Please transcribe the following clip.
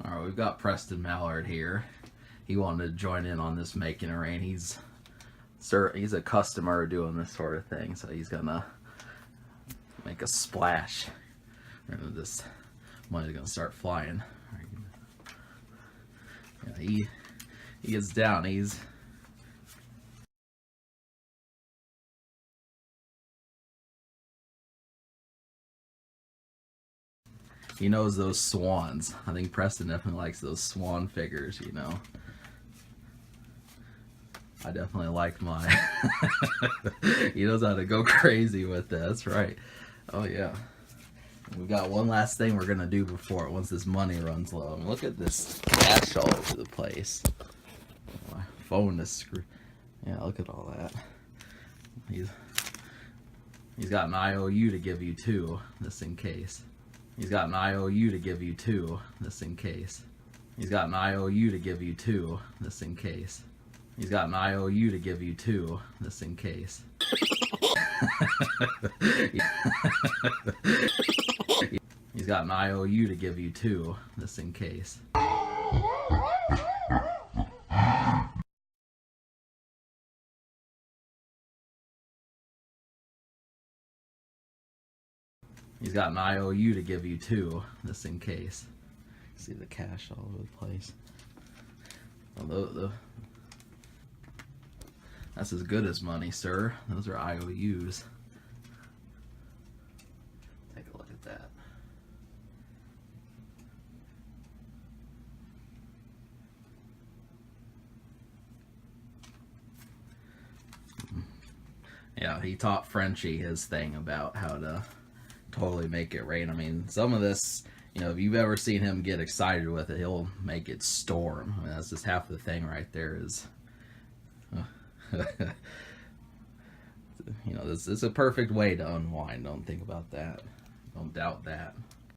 Alright, we've got Preston Mallard here. He wanted to join in on this making it rain. He's a customer doing this sort of thing, so he's gonna make a splash. This money's gonna start flying. Yeah, he gets down. He knows those swans. I think Preston definitely likes those swan figures, you know. I definitely like mine. He knows how to go crazy with that. That's right. Oh, yeah. We got one last thing we're going to do once this money runs low. I mean, look at this cash all over the place. My phone is screwed. Yeah, look at all that. He's got an IOU to give you too, just in case. He's got an IOU to give you too, just in case. He's got an IOU to give you too, just in case. He's got an IOU to give you too, just in case. He's got an IOU to give you too, just in case. He's got an IOU to give you too, just in case. See the cash all over the place. That's as good as money, sir. Those are IOUs. Take a look at that. Yeah, he taught Frenchie his thing about how to totally make it rain. I mean, some of this, you know, if you've ever seen him get excited with it, he'll make it storm. I mean, that's just half the thing right there is, you know, this is a perfect way to unwind. Don't think about that. Don't doubt that.